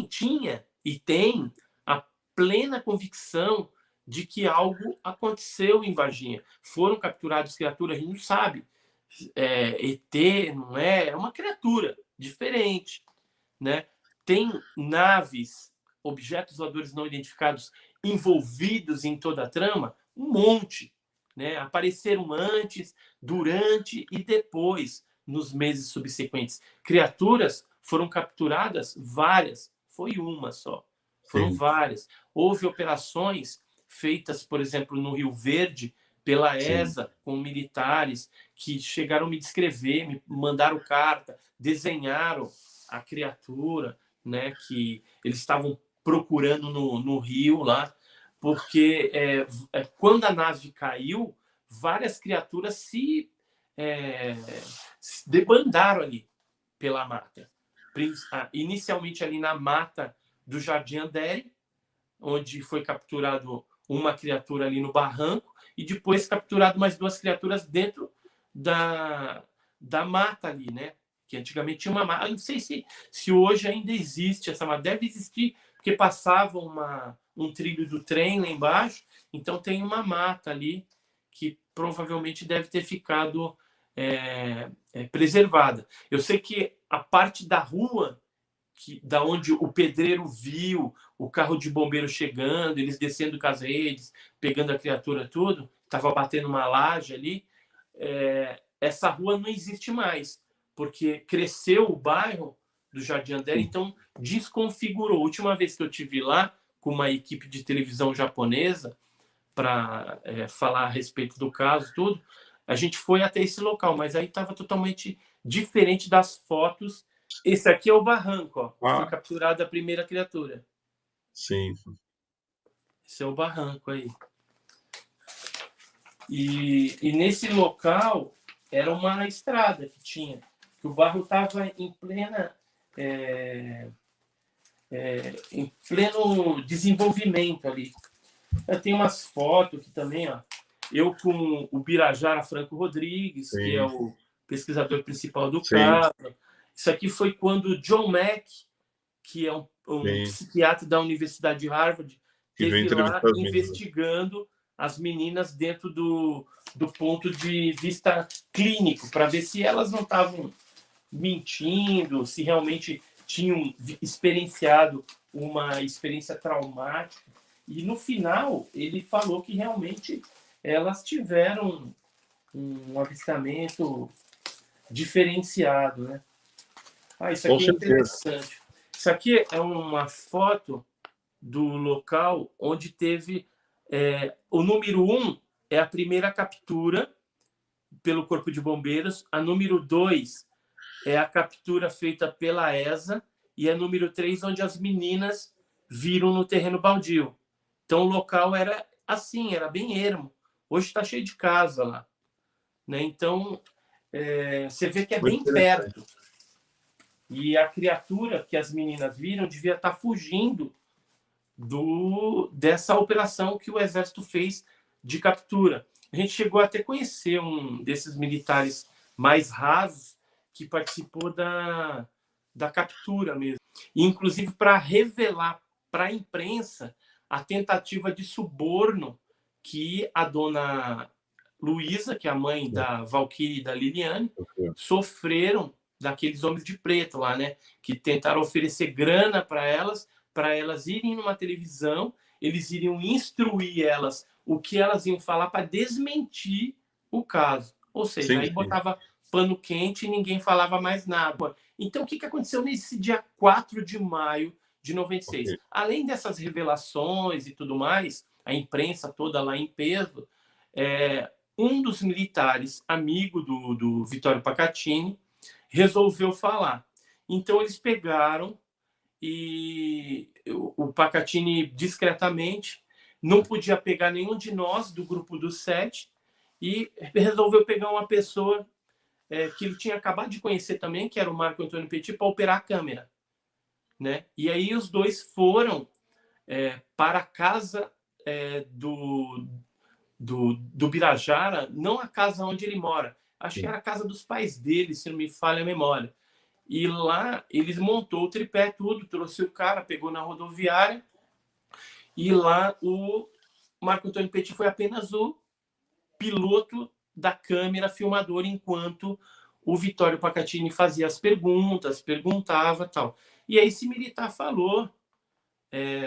tinha e tem a plena convicção de que algo aconteceu em Varginha. Foram capturadas criaturas, a gente não sabe. ET, não é? É uma criatura diferente, né? Tem naves, objetos voadores não identificados envolvidos em toda a trama, um monte, né? Apareceram antes, durante e depois, nos meses subsequentes. Criaturas foram capturadas várias, foi uma só, foram Sim. várias. Houve operações feitas, por exemplo, no Rio Verde, pela Sim. ESA, com militares que chegaram a me descrever, me mandaram carta, desenharam a criatura, né, que eles estavam procurando no rio lá, porque quando a nave caiu, várias criaturas se debandaram ali pela mata. Inicialmente ali na mata do Jardim Andere, onde foi capturado uma criatura ali no barranco, e depois capturado mais duas criaturas dentro da mata ali, né? Que antigamente tinha uma mata. Eu não sei se hoje ainda existe essa mata. Deve existir, porque passava um trilho do trem lá embaixo, então tem uma mata ali que provavelmente deve ter ficado preservada. Eu sei que a parte da rua da onde o pedreiro viu o carro de bombeiro chegando, eles descendo com as redes, pegando a criatura, tudo, estava batendo uma laje ali. Essa rua não existe mais, porque cresceu o bairro do Jardim Andere, então desconfigurou. A última vez que eu tive lá com uma equipe de televisão japonesa para falar a respeito do caso, tudo, a gente foi até esse local, mas aí estava totalmente diferente das fotos. Esse aqui é o barranco, ó, que foi capturada a primeira criatura. Sim. Esse é o barranco aí. E nesse local era uma estrada que tinha, que o barro estava em pleno desenvolvimento ali. Eu tenho umas fotos aqui também, ó. Eu com o Birajara Franco Rodrigues, Sim. que é o pesquisador principal do Sim. caso. Isso aqui foi quando o John Mack, que é um psiquiatra da Universidade de Harvard, esteve lá investigando as meninas dentro do ponto de vista clínico, para ver se elas não estavam mentindo, se realmente tinham experienciado uma experiência traumática. E no final, ele falou que realmente elas tiveram um avistamento diferenciado, né? Isso aqui é interessante. Isso aqui é uma foto do local onde teve o número 1 é a primeira captura pelo Corpo de Bombeiros, a número 2 é a captura feita pela ESA e a número 3 onde as meninas viram no terreno baldio. Então o local era assim, era bem ermo. Hoje está cheio de casa lá, né? Então você vê que é bem perto. E a criatura que as meninas viram devia estar fugindo dessa operação que o Exército fez de captura. A gente chegou até a conhecer um desses militares mais rasos que participou da captura mesmo. E, inclusive, para revelar para a imprensa a tentativa de suborno que a dona Luísa, que é a mãe da Valkyrie e da Liliane, sofreram daqueles homens de preto lá, né? Que tentaram oferecer grana para elas irem numa televisão, eles iriam instruir elas o que elas iam falar para desmentir o caso. Ou seja, aí botava pano quente e ninguém falava mais nada. Então, o que aconteceu nesse dia 4 de maio de 96? Além dessas revelações e tudo mais, a imprensa toda lá em peso, um dos militares, amigo do Vittorio Pacatini, resolveu falar. Então, eles pegaram e o Pacatini, discretamente, não podia pegar nenhum de nós do grupo dos 7 e resolveu pegar uma pessoa que ele tinha acabado de conhecer também, que era o Marco Antônio Petit, para operar a câmera, né? E aí os dois foram para a casa do Birajara, não a casa onde ele mora, acho que era a casa dos pais dele, se não me falha a memória. E lá eles montou o tripé, tudo, trouxe o cara, pegou na rodoviária, e lá o Marco Antônio Petit foi apenas o piloto da câmera filmador, enquanto o Vittorio Pacatini fazia as perguntas, perguntava tal. E aí esse militar falou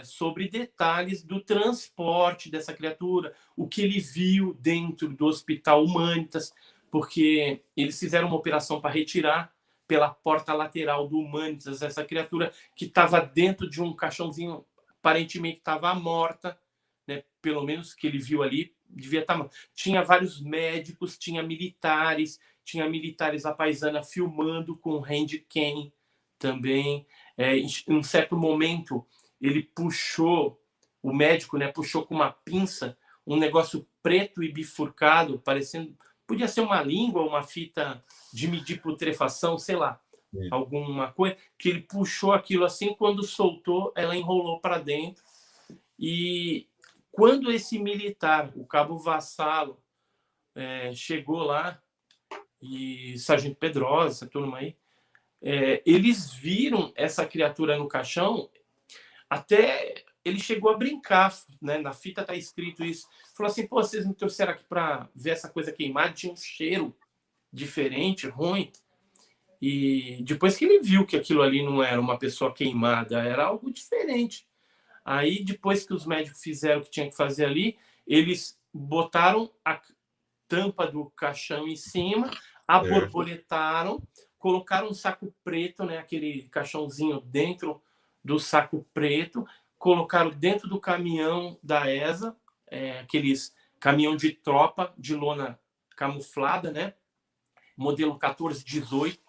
sobre detalhes do transporte dessa criatura, o que ele viu dentro do Hospital Humanitas, porque eles fizeram uma operação para retirar pela porta lateral do Humanitas essa criatura que estava dentro de um caixãozinho, aparentemente estava morta, né? Pelo menos que ele viu ali, devia estar morta. Tinha vários médicos, tinha militares à paisana filmando com handcam também. Em um certo momento, ele puxou, o médico, né, puxou com uma pinça um negócio preto e bifurcado, parecendo, podia ser uma língua, uma fita de medir putrefação, sei lá, alguma coisa, que ele puxou aquilo assim, quando soltou, ela enrolou para dentro. E quando esse militar, o cabo Vassalo, chegou lá, e Sargento Pedrosa, essa turma aí, eles viram essa criatura no caixão. Até ele chegou a brincar, né? Na fita tá escrito isso. Falou assim, pô, vocês me trouxeram aqui para ver essa coisa queimada, tinha um cheiro diferente, ruim. E depois que ele viu que aquilo ali não era uma pessoa queimada, era algo diferente. Aí, depois que os médicos fizeram o que tinha que fazer ali, eles botaram a tampa do caixão em cima, aborboletaram, colocaram um saco preto, né, aquele caixãozinho dentro do saco preto, colocaram dentro do caminhão da ESA, aqueles caminhão de tropa de lona camuflada, né, modelo 1418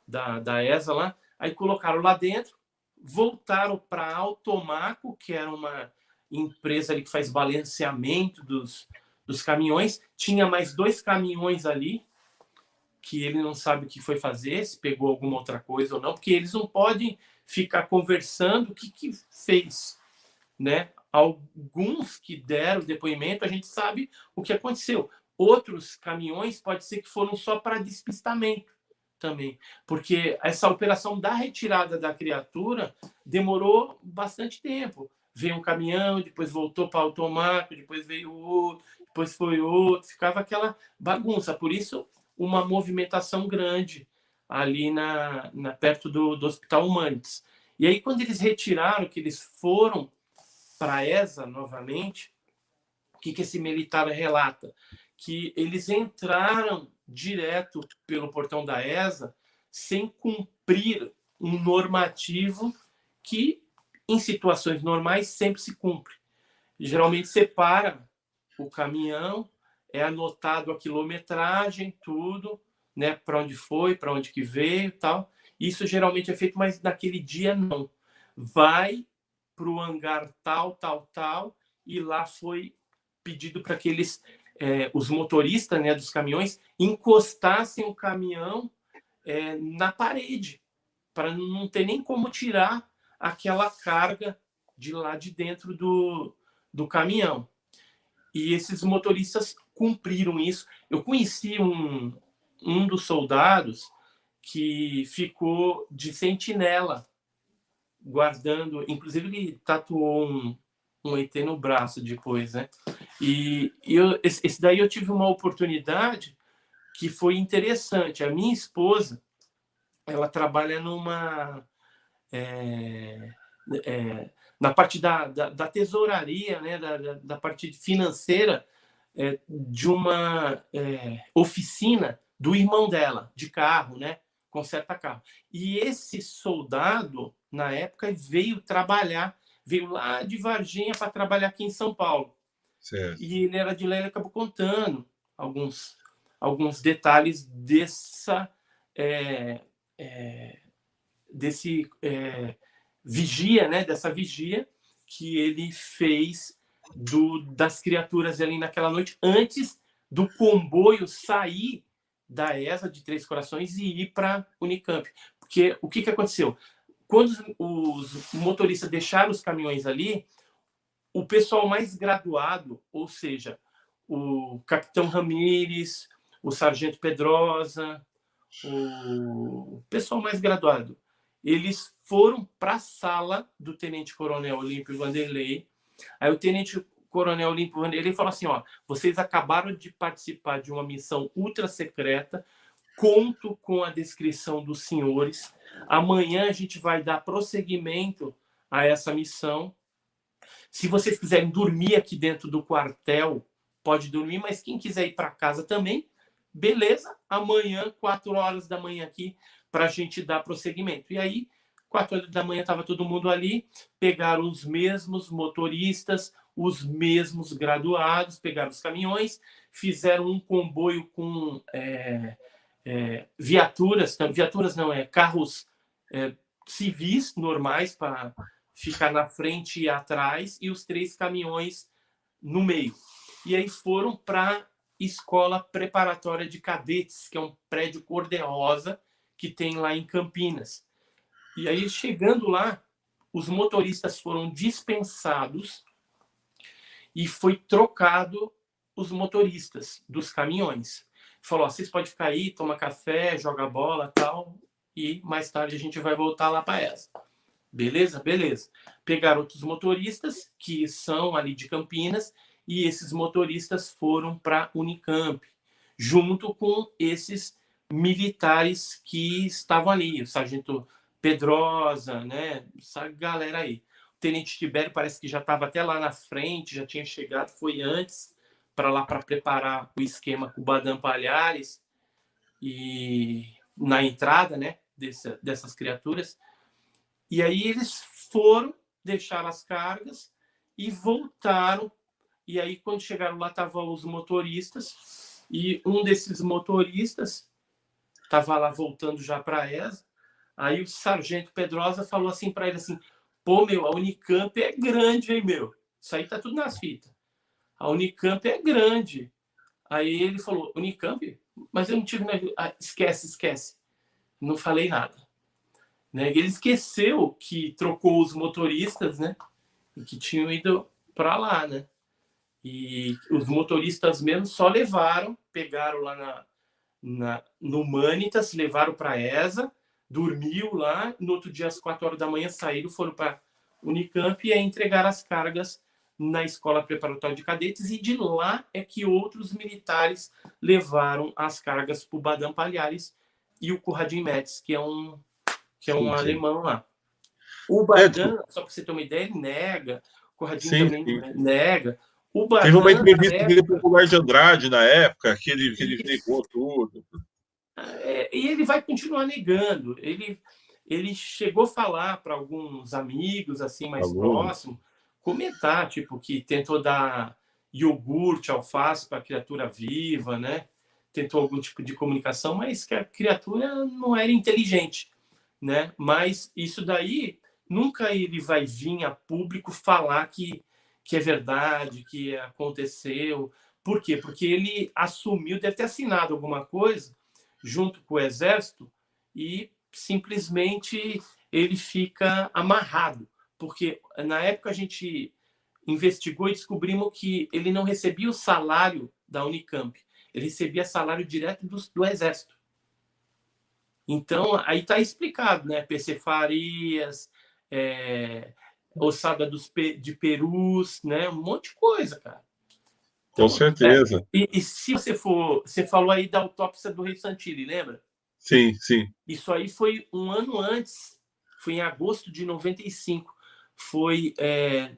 da ESA lá, aí colocaram lá dentro, voltaram para a Automaco, que era uma empresa ali que faz balanceamento dos caminhões. Tinha mais 2 caminhões ali, que ele não sabe o que foi fazer, se pegou alguma outra coisa ou não, porque eles não podem ficar conversando o que fez, né? Alguns que deram depoimento, a gente sabe o que aconteceu. Outros caminhões pode ser que foram só para despistamento também, porque essa operação da retirada da criatura demorou bastante tempo. Veio um caminhão, depois voltou para automático, depois veio outro, depois foi outro, ficava aquela bagunça. Por isso, uma movimentação grande ali perto do Hospital Humanitas. E aí, quando eles retiraram, que eles foram para a ESA novamente, o que esse militar relata? Que eles entraram direto pelo portão da ESA sem cumprir um normativo que, em situações normais, sempre se cumpre. Geralmente separa o caminhão, é anotado a quilometragem, tudo, né, para onde foi, para onde que veio, tal. Isso geralmente é feito, mas naquele dia não. Vai para o hangar tal, e lá foi pedido para que eles, os motoristas, né, dos caminhões, encostassem o caminhão na parede, para não ter nem como tirar aquela carga de lá de dentro do caminhão. E esses motoristas cumpriram isso. Eu conheci um dos soldados que ficou de sentinela, guardando, inclusive ele tatuou um ET no braço depois, né? E esse daí eu tive uma oportunidade que foi interessante. A minha esposa, ela trabalha na parte da tesouraria, né? Da parte financeira, de uma oficina do irmão dela, de carro, né? Conserta carro. E esse soldado, na época, veio trabalhar, veio lá de Varginha para trabalhar aqui em São Paulo. Certo. E ele era de lá, ele acabou contando alguns detalhes desse vigia, né? Dessa vigia que ele fez das criaturas ali naquela noite, antes do comboio sair da ESA de Três Corações e ir para Unicamp. Porque o que aconteceu? Quando os motoristas deixaram os caminhões ali, o pessoal mais graduado, ou seja, o capitão Ramírez, o sargento Pedrosa, o pessoal mais graduado, eles foram para a sala do tenente-coronel Olímpio Vanderlei. Aí o tenente-coronel Olímpio Vanderlei falou assim, ó, vocês acabaram de participar de uma missão ultra secreta, conto com a descrição dos senhores, amanhã a gente vai dar prosseguimento a essa missão. Se vocês quiserem dormir aqui dentro do quartel, pode dormir, mas quem quiser ir para casa também, beleza, amanhã, 4 horas da manhã aqui, para a gente dar prosseguimento. E aí, 4 horas da manhã, estava todo mundo ali, pegaram os mesmos motoristas, os mesmos graduados, pegaram os caminhões, fizeram um comboio com viaturas não, carros civis normais para ficar na frente e atrás, e os 3 caminhões no meio. E aí foram para Escola Preparatória de Cadetes, que é um prédio cor-de-rosa que tem lá em Campinas. E aí, chegando lá, os motoristas foram dispensados e foi trocado os motoristas dos caminhões. Falou, vocês podem ficar aí, tomar café, jogar bola, tal, e mais tarde a gente vai voltar lá para essa. Beleza? Beleza. Pegaram outros motoristas, que são ali de Campinas, e esses motoristas foram para Unicamp, junto com esses militares que estavam ali, o sargento Pedrosa, né? Essa galera aí. O tenente Tibério parece que já estava até lá na frente, já tinha chegado, foi antes, para lá para preparar o esquema com o Badam Palhares, e na entrada, né, dessas criaturas. E aí eles foram deixar as cargas e voltaram. E aí, quando chegaram lá, estavam os motoristas. E um desses motoristas estava lá voltando já para a ESA. Aí o sargento Pedrosa falou assim para ele assim, pô, meu, a Unicamp é grande, hein, meu? Isso aí tá tudo nas fitas. A Unicamp é grande. Aí ele falou, Unicamp? Mas eu não tive... esquece. Não falei nada. Né? Ele esqueceu que trocou os motoristas, né? E que tinham ido para lá, né? E os motoristas mesmo só levaram, pegaram lá no Humanitas, levaram para a ESA, dormiu lá, no outro dia às 4 horas da manhã saíram, foram para Unicamp e aí entregaram as cargas na Escola Preparatória de Cadetes, e de lá é que outros militares levaram as cargas para o Badam Palhares e o Conradin Metz, que é um alemão lá. O Badam, só para você ter uma ideia, ele nega, o Conradin também nega. O Badam, teve uma entrevista dele para o Goulart de Andrade na época, que ele negou tudo. E ele vai continuar negando. Ele chegou a falar para alguns amigos assim mais próximos, comentar tipo que tentou dar iogurte, alface para a criatura viva, né? Tentou algum tipo de comunicação, mas que a criatura não era inteligente, né? Mas isso daí nunca ele vai vir a público falar que é verdade, que aconteceu. Por quê? Porque ele assumiu, deve ter assinado alguma coisa junto com o exército e simplesmente ele fica amarrado, porque na época a gente investigou e descobrimos que ele não recebia o salário da Unicamp, ele recebia salário direto do exército. Então aí está explicado, né? PC Farias, ossada de Perus, né? Um monte de coisa, cara. Então, com certeza. E se você falou aí da autópsia do Rei Santilli, lembra? Sim. Isso aí foi um ano antes, foi em agosto de 95. Foi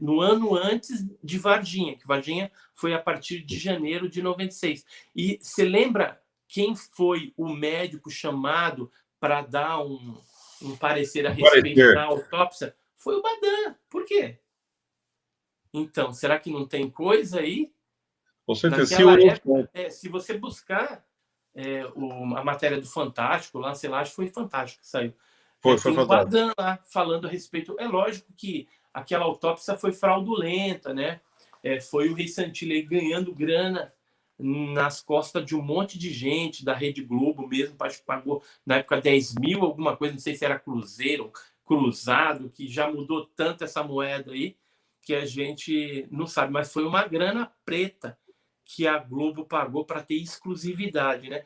no ano antes de Varginha, que Varginha foi a partir de janeiro de 96. E você lembra quem foi o médico chamado para dar um parecer a respeito da autópsia? Foi o Badam. Por quê? Então, será que não tem coisa aí? Com certeza. Naquela época, se você buscar a matéria do Fantástico, lá, sei lá, acho que foi Fantástico que saiu. Foi o Badam lá falando a respeito. É lógico que aquela autópsia foi fraudulenta, né? Foi o Rei Santilli ganhando grana nas costas de um monte de gente, da Rede Globo mesmo, pagou na época 10 mil, alguma coisa, não sei se era cruzeiro, cruzado, que já mudou tanto essa moeda aí, que a gente não sabe, mas foi uma grana preta que a Globo pagou para ter exclusividade, né?